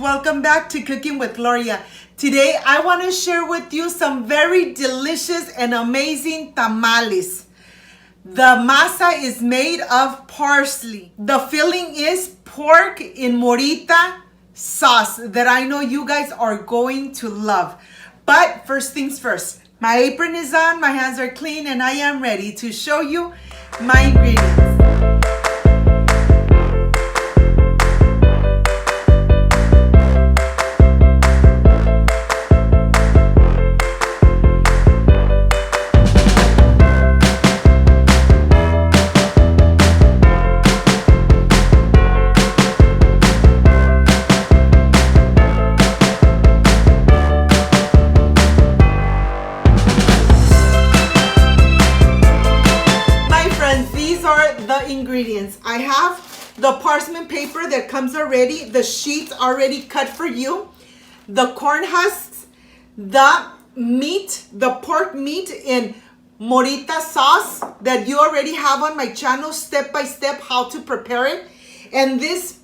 welcome back to Cooking with Gloria. Today I want to share with you some very delicious and amazing tamales. The masa is made of parsley. The filling is pork in morita sauce that I know you guys are going to love. But first things first, my apron is on, my hands are clean, and I am ready to show you my ingredients. The ingredients. I have the parchment paper that comes already, the sheets already cut for you, the corn husks, the meat, the pork meat in morita sauce that you already have on my channel, step by step how to prepare it, and this,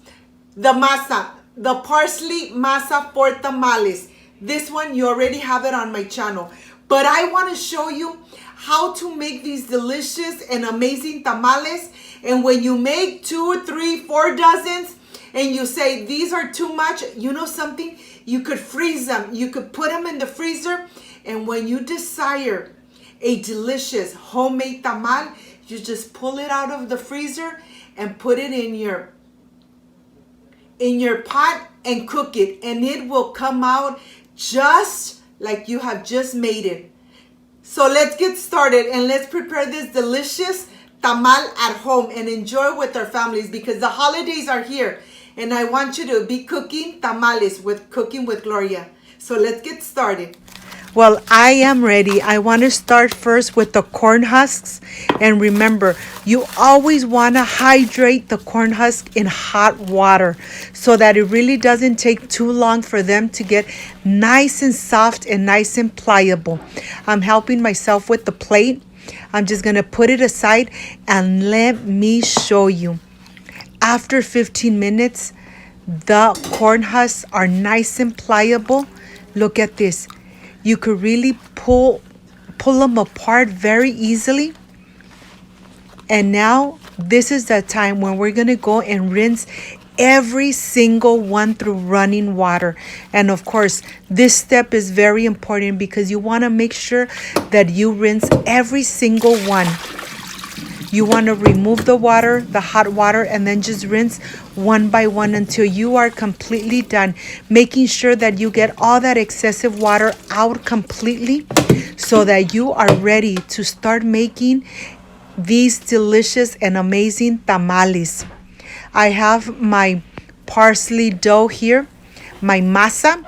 the masa, the parsley masa for tamales. This one you already have it on my channel, but I want to show you how to make these delicious and amazing tamales. And when you make 2, 3, 4 dozens and you say these are too much, you know something, you could freeze them, you could put them in the freezer, and when you desire a delicious homemade tamal, you just pull it out of the freezer and put it in your pot and cook it, and it will come out just like you have just made it. So let's get started and let's prepare this delicious tamal at home and enjoy with our families, because the holidays are here and I want you to be cooking tamales with Cooking with Gloria. So let's get started. Well, I am ready. I want to start first with the corn husks. And remember, you always want to hydrate the corn husk in hot water so that it really doesn't take too long for them to get nice and soft and nice and pliable. I'm helping myself with the plate. I'm just going to put it aside and let me show you. After 15 minutes, the corn husks are nice and pliable. Look at this. You could really pull them apart very easily. And now this is the time when we're going to go and rinse every single one through running water. And of course, this step is very important because you want to make sure that you rinse every single one. You want to remove the water, the hot water, and then just rinse one by one until you are completely done, making sure that you get all that excessive water out completely so that you are ready to start making these delicious and amazing tamales. I have my parsley dough here, my masa,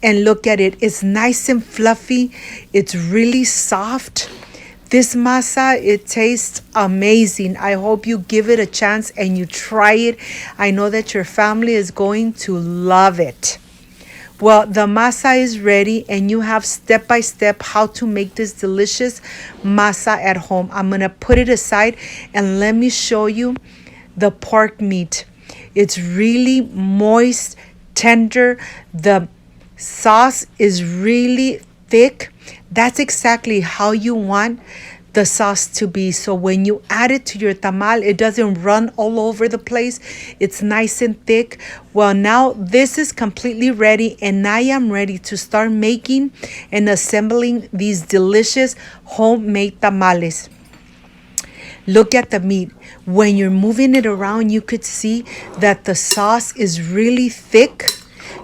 and look at it. It's nice and fluffy. It's really soft. This masa, it tastes amazing. I hope you give it a chance and you try it. I know that your family is going to love it. Well, the masa is ready and you have step by step how to make this delicious masa at home. I'm going to put it aside and let me show you the pork meat. It's really moist, tender. The sauce is really thick. That's exactly how you want the sauce to be. So when you add it to your tamal, it doesn't run all over the place. It's nice and thick. Well, now this is completely ready and I am ready to start making and assembling these delicious homemade tamales. Look at the meat. When you're moving it around, you could see that the sauce is really thick.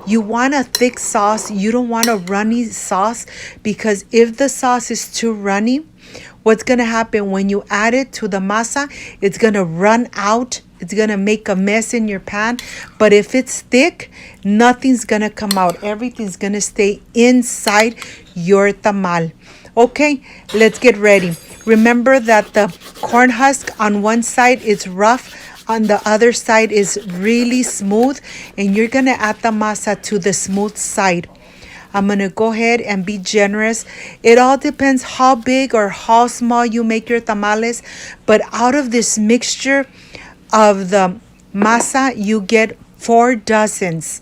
You want a thick sauce. You don't want a runny sauce, because if the sauce is too runny, what's going to happen when you add it to the masa, it's going to run out. It's going to make a mess in your pan. But if it's thick, nothing's going to come out. Everything's going to stay inside your tamal. Okay, let's get ready. Remember that the corn husk on one side is rough, on the other side is really smooth, and you're going to add the masa to the smooth side. I'm going to go ahead and be generous. It all depends how big or how small you make your tamales, but out of this mixture of the masa, you get 4 dozens.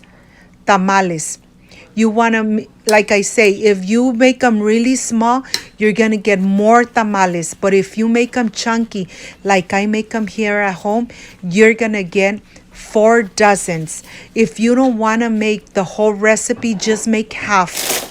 tamales. You want to, like I say, if you make them really small, you're going to get more tamales. But if you make them chunky, like I make them here at home, you're going to get 4 dozens. If you don't want to make the whole recipe, just make half.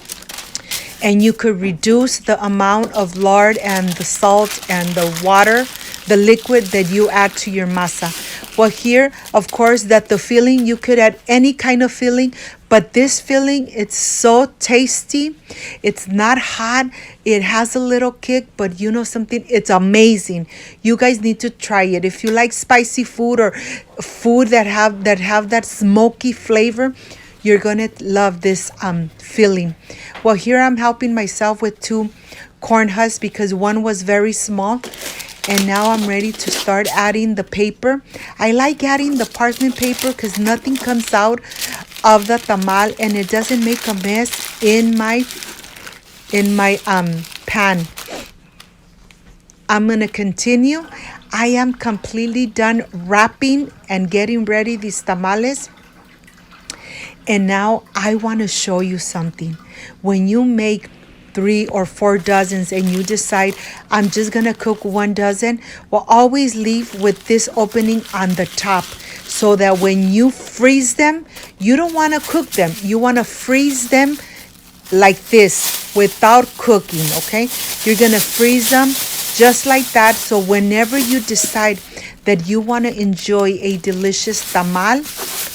And you could reduce the amount of lard and the salt and the water, the liquid that you add to your masa. Well, here, of course, that the filling, you could add any kind of filling, but this filling, it's so tasty. It's not hot. It has a little kick, but you know something? It's amazing. You guys need to try it. If you like spicy food or food that have that smoky flavor, you're gonna love this filling. Well, here I'm helping myself with 2 corn husks because one was very small. And now I'm ready to start adding the paper. I like adding the parchment paper because nothing comes out of the tamal and it doesn't make a mess in my pan. I'm gonna continue. I am completely done wrapping and getting ready these tamales. And now I want to show you something. When you make 3 or 4 dozens and you decide I'm just gonna cook 1 dozen, well, always leave with this opening on the top so that when you freeze them, you don't want to cook them. You want to freeze them like this without cooking, okay? You're gonna freeze them just like that, so whenever you decide that you want to enjoy a delicious tamal,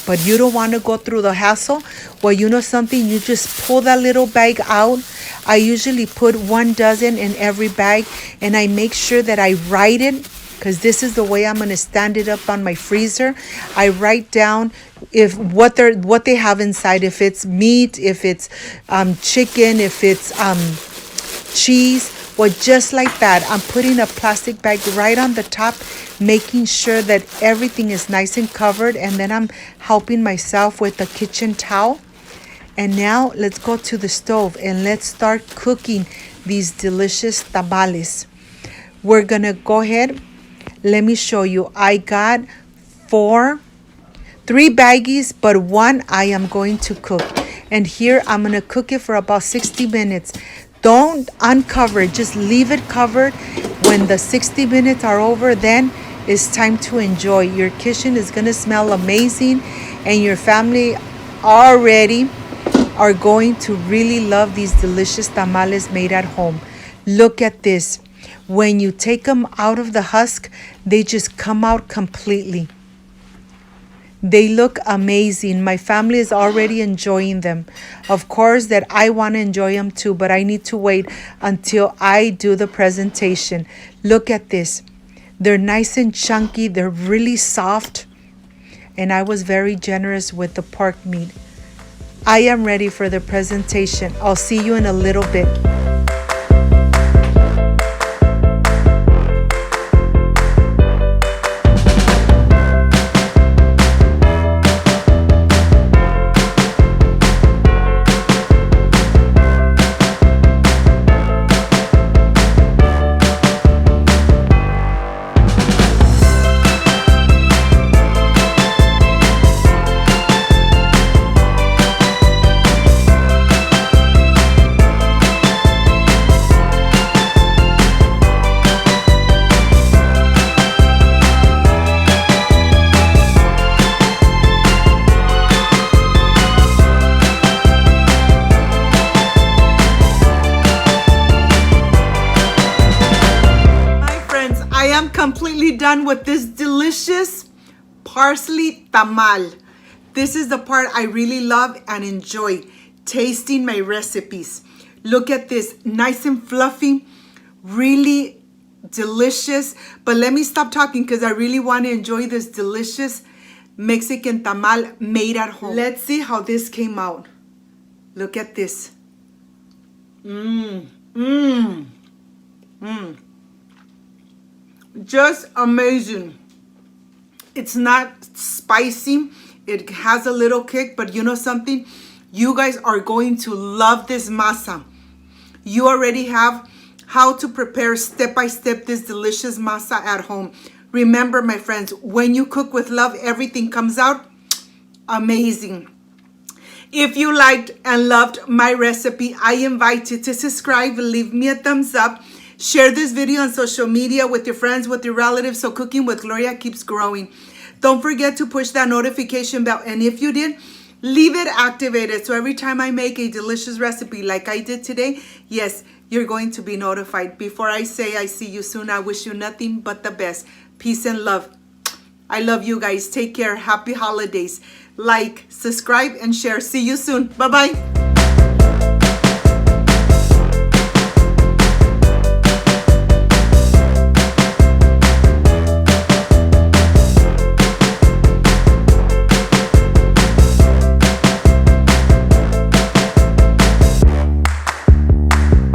but you don't want to go through the hassle, well, you know something, you just pull that little bag out. I usually put 1 dozen in every bag, and I make sure that I write it, because this is the way I'm going to stand it up on my freezer. I write down if what they have inside, if it's meat, if it's chicken, if it's cheese. Well, just like that, I'm putting a plastic bag right on the top, making sure that everything is nice and covered, and then I'm helping myself with a kitchen towel. And now let's go to the stove and let's start cooking these delicious tamales. We're gonna go ahead. Let me show you. I got 3 baggies, but 1 I am going to cook. And here I'm gonna cook it for about 60 minutes. Don't uncover it, just leave it covered. When the 60 minutes are over, then it's time to enjoy. Your kitchen is gonna smell amazing, and your family already are going to really love these delicious tamales made at home. Look at this. When you take them out of the husk, they just come out completely. They look amazing. My family is already enjoying them. Of course that I want to enjoy them too, but I need to wait until I do the presentation. Look at this. They're nice and chunky. They're really soft. And I was very generous with the pork meat. I am ready for the presentation. I'll see you in a little bit. Completely done with this delicious parsley tamal. This is the part I really love and enjoy, tasting my recipes. Look at this, nice and fluffy, really delicious. But let me stop talking because I really want to enjoy this delicious Mexican tamal made at home. Let's see how this came out. Look at this. Just amazing. It's not spicy. It has a little kick, but you know something? You guys are going to love this masa. You already have how to prepare step by step this delicious masa at home. Remember, my friends, when you cook with love, everything comes out amazing. If you liked and loved my recipe, I invite you to subscribe, leave me a thumbs up, share this video on social media with your friends, with your relatives, so Cooking with Gloria keeps growing. Don't forget to push that notification bell, and if you did, leave it activated so every time I make a delicious recipe like I did today, yes, you're going to be notified. Before I say I see you soon, I wish you nothing but the best. Peace and love. I love you guys. Take care. Happy holidays. Like, subscribe, and share. See you soon. Bye-bye.